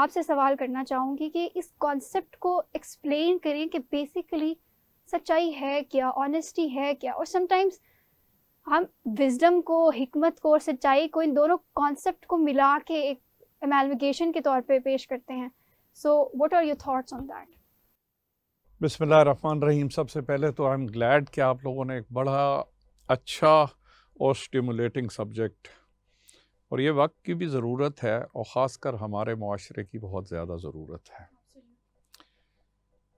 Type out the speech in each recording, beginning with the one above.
آپ سے سوال کرنا چاہوں گی کہ اس کانسیپٹ کو ایکسپلین کریں کہ بیسیکلی سچائی ہے کیا، آنیسٹی ہے کیا، اور سم ٹائمز ہم وزڈم کو، حکمت کو اور سچائی کو، ان دونوں کانسیپٹ کو ملا کے ایک امیلگیشن کے طور پہ پیش کرتے ہیں. So what are your thoughts on that? بسم اللہ الرحمن الرحیم. سب سے پہلے تو آئی ایم گلیڈ کہ آپ لوگوں نے ایک بڑا اچھا اور اسٹیمولیٹنگ سبجیکٹ، اور یہ وقت کی بھی ضرورت ہے، اور خاص کر ہمارے معاشرے کی بہت زیادہ ضرورت ہے.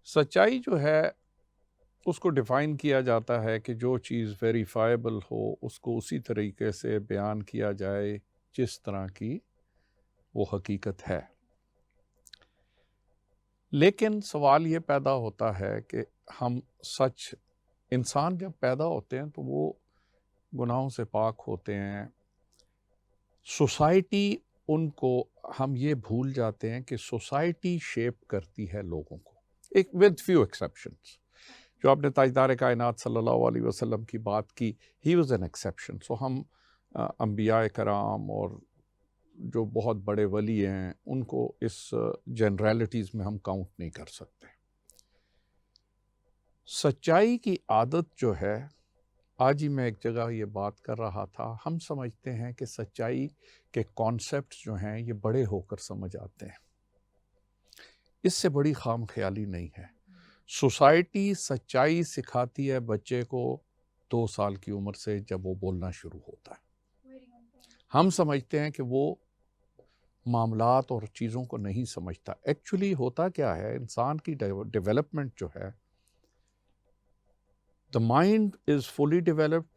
سچائی جو ہے اس کو ڈیفائن کیا جاتا ہے کہ جو چیز ویریفائبل ہو اس کو اسی طریقے سے بیان کیا جائے جس طرح کی وہ حقیقت ہے. لیکن سوال یہ پیدا ہوتا ہے کہ ہم انسان جب پیدا ہوتے ہیں تو وہ گناہوں سے پاک ہوتے ہیں. سوسائٹی ان کو، ہم یہ بھول جاتے ہیں کہ سوسائٹی شیپ کرتی ہے لوگوں کو، ایک ود فیو ایکسیپشنز. جو آپ نے تاجدار کائنات صلی اللہ علیہ وسلم کی بات کی، ہی واز این ایکسیپشن. سو ہم انبیاء کرام اور جو بہت بڑے ولی ہیں ان کو اس جنرالٹیز میں ہم کاؤنٹ نہیں کر سکتے. سچائی کی عادت جو ہے، آج ہی میں ایک جگہ یہ بات کر رہا تھا، ہم سمجھتے ہیں کہ سچائی کے کانسیپٹس جو ہیں یہ بڑے ہو کر سمجھ آتے ہیں. اس سے بڑی خام خیالی نہیں ہے. سوسائٹی سچائی سکھاتی ہے بچے کو 2 سال کی عمر سے، جب وہ بولنا شروع ہوتا ہے. ہم سمجھتے ہیں کہ وہ معاملات اور چیزوں کو نہیں سمجھتا. ایکچولی ہوتا کیا ہے، انسان کی ڈیولپمنٹ جو ہے، the mind is fully developed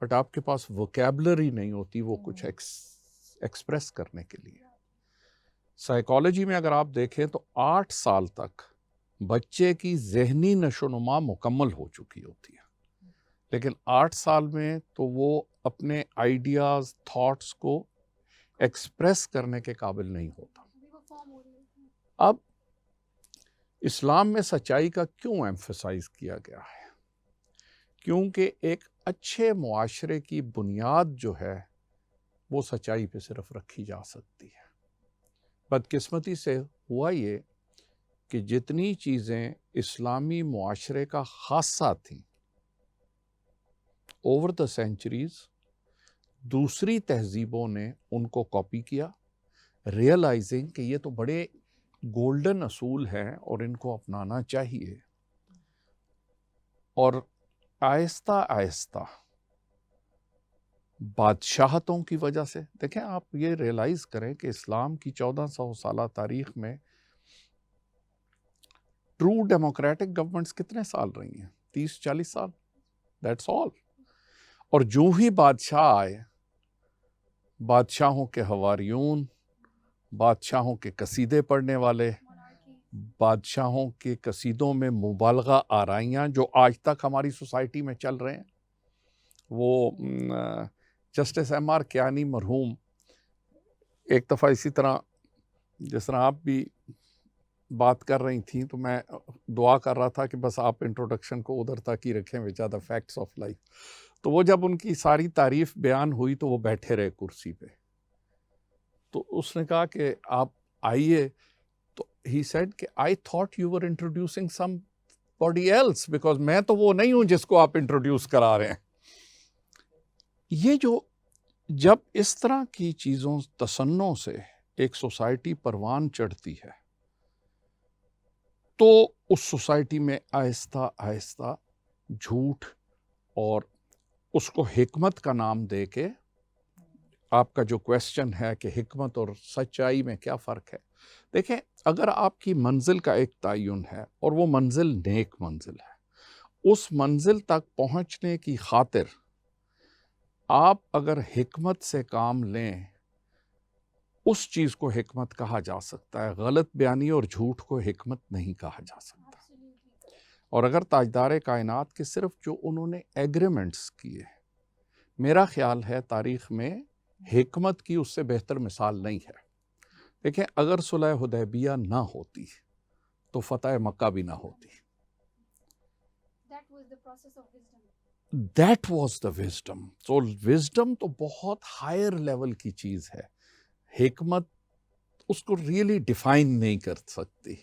but آپ کے پاس ووکیبلری نہیں ہوتی وہ کچھ ایکسپریس کرنے کے لیے. سائیکالوجی میں اگر آپ دیکھیں تو 8 سال تک بچے کی ذہنی نشو و نما مکمل ہو چکی ہوتی ہے، لیکن 8 سال میں تو وہ اپنے آئیڈیاز، تھاٹس کو ایکسپریس کرنے کے قابل نہیں ہوتا. اب اسلام میں سچائی کا کیوں ایمفسائز کیا گیا ہے؟ کیونکہ ایک اچھے معاشرے کی بنیاد جو ہے وہ سچائی پہ صرف رکھی جا سکتی ہے. بدقسمتی سے ہوا یہ کہ جتنی چیزیں اسلامی معاشرے کا خاصہ تھیں، اوور دا سینچریز دوسری تہذیبوں نے ان کو کاپی کیا، ریئلائزنگ کہ یہ تو بڑے گولڈن اصول ہیں اور ان کو اپنانا چاہیے. اور آہستہ آہستہ بادشاہتوں کی وجہ سے، دیکھیں آپ یہ ریئلائز کریں کہ اسلام کی 1400 سالہ تاریخ میں ٹرو ڈیموکریٹک گورنمنٹس کتنے سال رہی ہیں؟ 30-40 سال. That's all. اور جو ہی بادشاہ آئے، بادشاہوں کے حواریون، بادشاہوں کے قصیدے پڑھنے والے، بادشاہوں کے قصیدوں میں مبالغہ آرائیاں جو آج تک ہماری سوسائٹی میں چل رہے ہیں. وہ جسٹس ایم آر کیانی مرحوم ایک دفعہ اسی طرح جس طرح آپ بھی بات کر رہی تھیں تو میں دعا کر رہا تھا کہ بس آپ انٹروڈکشن کو ادھر تک ہی رکھیں، which are the facts of life. تو وہ جب ان کی ساری تعریف بیان ہوئی تو وہ بیٹھے رہے کرسی پہ. تو اس نے کہا کہ آپ آئیے، تو ہی سیڈ کہ I thought you were introducing somebody else, because میں تو وہ نہیں ہوں جس کو آپ انٹروڈیوس کرا رہے ہیں. یہ جو جب اس طرح کی چیزوں تصنع سے ایک سوسائٹی پروان چڑھتی ہے تو اس سوسائٹی میں آہستہ آہستہ جھوٹ اور اس کو حکمت کا نام دے کے، آپ کا جو کویسچن ہے کہ حکمت اور سچائی میں کیا فرق ہے، دیکھیں اگر آپ کی منزل کا ایک تعین ہے اور وہ منزل نیک منزل ہے، اس منزل تک پہنچنے کی خاطر آپ اگر حکمت سے کام لیں، اس چیز کو حکمت کہا جا سکتا ہے. غلط بیانی اور جھوٹ کو حکمت نہیں کہا جا سکتا. اور اگر تاجدار کائنات کے صرف جو انہوں نے ایگریمنٹس کیے، میرا خیال ہے تاریخ میں حکمت کی اس سے بہتر مثال نہیں ہے. دیکھیں اگر صلح حدیبیہ نہ ہوتی تو فتح مکہ بھی نہ ہوتی. That was the wisdom. So wisdom تو بہت ہائر لیول کی چیز ہے. حکمت اس کو ریئلی ڈیفائن نہیں کر سکتی.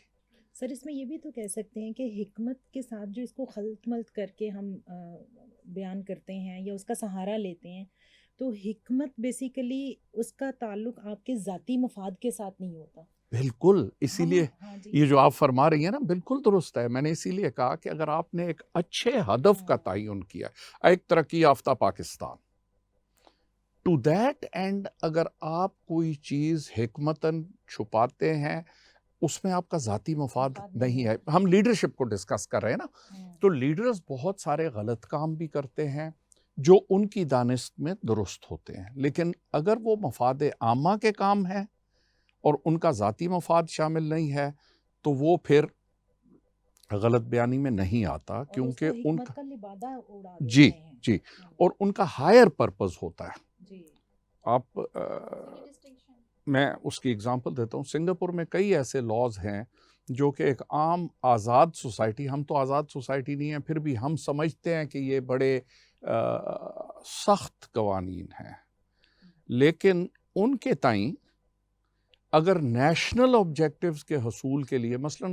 سر اس میں یہ بھی تو کہہ سکتے ہیں کہ حکمت کے ساتھ جو اس کو خلط ملط کر کے ہم بیان کرتے ہیں یا اس کا سہارا لیتے ہیں، تو حکمت بیسیکلی اس کا تعلق آپ کے ذاتی مفاد کے ساتھ نہیں ہوتا. بالکل، اسی لیے ہاں جی، یہ جو آپ فرما رہی ہیں نا بالکل درست ہے. میں نے اسی لیے کہا کہ اگر آپ نے ایک اچھے ہدف کا تعین کیا، ایک ترقی یافتہ پاکستان، ٹو دیٹ اینڈ اگر آپ کوئی چیز حکمتاً چھپاتے ہیں، اس میں آپ کا ذاتی مفاد نہیں ہے. ہم لیڈرشپ کو ڈسکس کر رہے ہیں نا، تو لیڈرز بہت سارے غلط کام بھی کرتے ہیں جو ان کی دانست میں درست ہوتے ہیں، لیکن اگر وہ مفاد عامہ کے کام ہیں اور ان کا ذاتی مفاد شامل نہیں ہے تو وہ پھر غلط بیانی میں نہیں آتا، کیونکہ ان کا لبادہ اڑا جی جی اور ان کا ہائر پرپز ہوتا ہے. جی آپ میں اس کی اگزامپل دیتا ہوں. سنگاپور میں کئی ایسے لاز ہیں جو کہ ایک عام آزاد سوسائٹی، ہم تو آزاد سوسائٹی نہیں ہیں، پھر بھی ہم سمجھتے ہیں کہ یہ بڑے سخت قوانین ہیں، لیکن ان کے تئیں اگر نیشنل آبجیکٹیوز کے حصول کے لیے، مثلا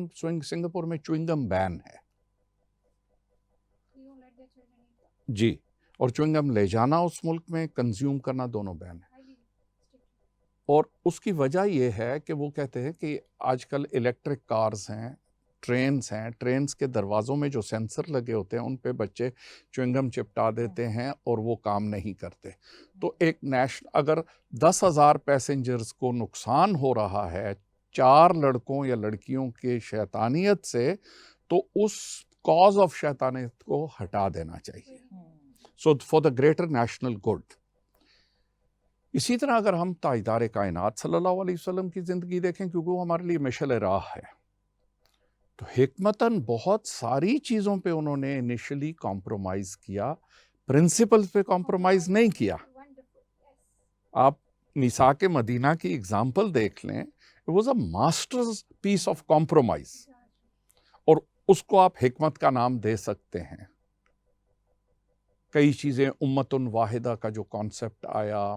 سنگاپور میں چوئنگم بین ہے جی، اور چوئنگم لے جانا اس ملک میں، کنزیوم کرنا، دونوں بین ہے. اور اس کی وجہ یہ ہے کہ وہ کہتے ہیں کہ آج کل الیکٹرک کارز ہیں، ٹرینز کے دروازوں میں جو سینسر لگے ہوتے ہیں ان پہ بچے چوئنگم چپٹا دیتے ہیں اور وہ کام نہیں کرتے. تو ایک اگر 10,000 پیسنجرز کو نقصان ہو رہا ہے 4 لڑکوں یا لڑکیوں کے شیطانیت سے، تو اس کاز آف شیطانیت کو ہٹا دینا چاہیے. So for the greater national good. اسی طرح اگر ہم تاجدار کائنات صلی اللہ علیہ وسلم کی زندگی دیکھیں، کیونکہ وہ ہمارے لیے مشعل راہ ہے، تو حکمتاً بہت ساری چیزوں پہ انہوں نے انیشلی کمپرومائز کیا، پرنسپلز پہ کمپرومائز نہیں کیا. آپ میثاق مدینہ کی اگزامپل دیکھ لیں، it was a master's piece of compromise، اور اس کو آپ حکمت کا نام دے سکتے ہیں. کئی چیزیں امت واحدہ کا جو کانسیپٹ آیا،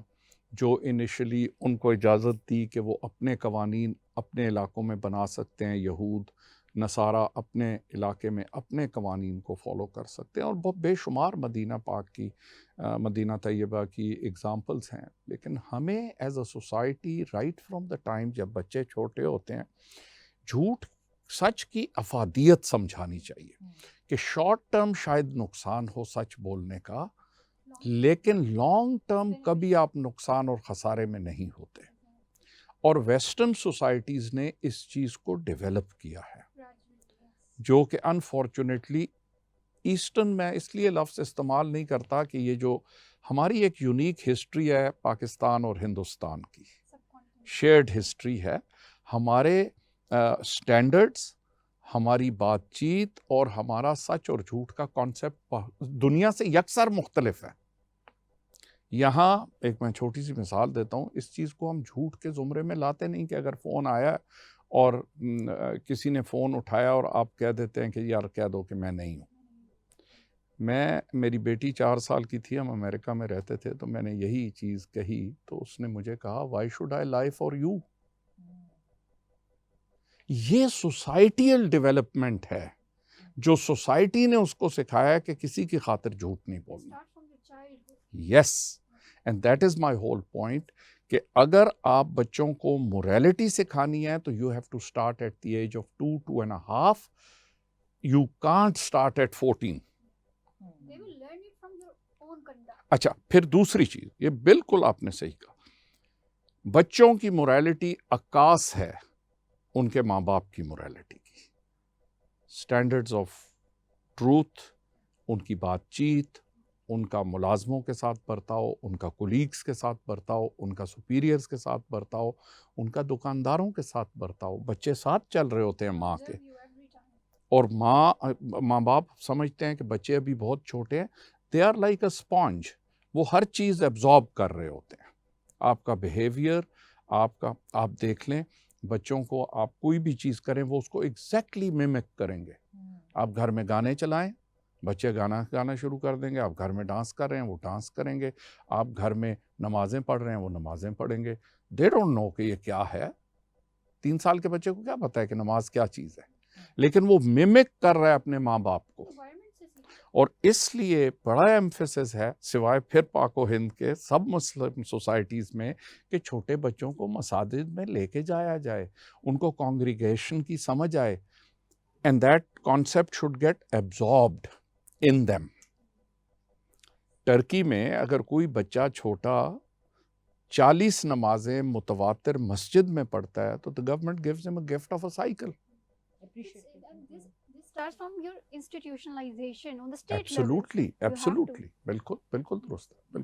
جو انیشلی ان کو اجازت دی کہ وہ اپنے قوانین اپنے علاقوں میں بنا سکتے ہیں، یہود نصارہ اپنے علاقے میں اپنے قوانین کو فالو کر سکتے ہیں، اور بہت بے شمار مدینہ پاک کی، مدینہ طیبہ کی ایگزامپلس ہیں. لیکن ہمیں as a society right from the time جب بچے چھوٹے ہوتے ہیں، جھوٹ سچ کی افادیت سمجھانی چاہیے کہ شارٹ ٹرم شاید نقصان ہو سچ بولنے کا، لیکن لانگ ٹرم کبھی آپ نقصان اور خسارے میں نہیں ہوتے. اور ویسٹرن سوسائٹیز نے اس چیز کو ڈیولپ کیا ہے، جو کہ انفارچونیٹلی ایسٹرن، میں اس لیے لفظ استعمال نہیں کرتا کہ یہ جو ہماری ایک یونیک ہسٹری ہے پاکستان اور ہندوستان کی، شیئرڈ ہسٹری ہے. ہمارے سٹینڈرڈز، ہماری بات چیت اور ہمارا سچ اور جھوٹ کا کانسیپٹ دنیا سے یکسر مختلف ہے. یہاں ایک میں چھوٹی سی مثال دیتا ہوں، اس چیز کو ہم جھوٹ کے زمرے میں لاتے نہیں کہ اگر فون آیا اور کسی نے فون اٹھایا اور آپ کہہ دیتے ہیں کہ یار کہہ دو کہ میں نہیں ہوں. میری بیٹی 4 سال کی تھی، ہم امریکہ میں رہتے تھے، تو میں نے یہی چیز کہی تو اس نے مجھے کہا وائی شوڈ آئی لائی فار یو. یہ سوسائٹیل ڈیولپمنٹ ہے، جو سوسائٹی نے اس کو سکھایا کہ کسی کی خاطر جھوٹ نہیں بولنا. Yes, and that is my whole point, کہ اگر آپ بچوں کو موریلٹی سکھانی ہے تو you have to start at the age of 2.5. You can't start at 14. اچھا، پھر دوسری چیز، یہ بالکل آپ نے صحیح کہا، بچوں کی موریلٹی عکاس ہے ان کے ماں باپ کی موریلٹی کی. اسٹینڈرڈز آف ٹروتھ، ان کی بات چیت، ان کا ملازموں کے ساتھ برتاؤ، ان کا کولیگز کے ساتھ برتاؤ، ان کا سپیریئرز کے ساتھ برتاؤ، ان کا دکانداروں کے ساتھ برتاؤ. بچے ساتھ چل رہے ہوتے ہیں ماں کے، اور ماں باپ سمجھتے ہیں کہ بچے ابھی بہت چھوٹے ہیں، they are like a sponge, وہ ہر چیز ایبزارب کر رہے ہوتے ہیں. آپ کا بیہیویئر، آپ دیکھ لیں بچوں کو، آپ کوئی بھی چیز کریں وہ اس کو ایگزیکٹلی میمک کریں گے. آپ گھر میں گانے چلائیں، بچے گانا شروع کر دیں گے. آپ گھر میں ڈانس کر رہے ہیں، وہ ڈانس کریں گے. آپ گھر میں نمازیں پڑھ رہے ہیں، وہ نمازیں پڑھیں گے. دے ڈونٹ نو کہ یہ کیا ہے، 3 سال کے بچے کو کیا پتا ہے کہ نماز کیا چیز ہے، لیکن وہ ممک کر رہا ہے اپنے ماں باپ کو. اور اس لیے بڑا ایمفیسس ہے سوائے پھر پاک و ہند کے سب مسلم سوسائٹیز میں کہ چھوٹے بچوں کو مساجد میں لے کے جایا جائے، ان کو کانگریگیشن کی سمجھ آئے، and that concept should get absorbed in them. Turkey میں اگر کوئی بچہ چھوٹا 40 نمازیں متواتر مسجد میں پڑھتا ہے تو the government gives him a gift of a cycle. This starts from your institutionalization on the state level. Absolutely, You have to. absolutely. بالکل بالکل درست ہے، بالکل.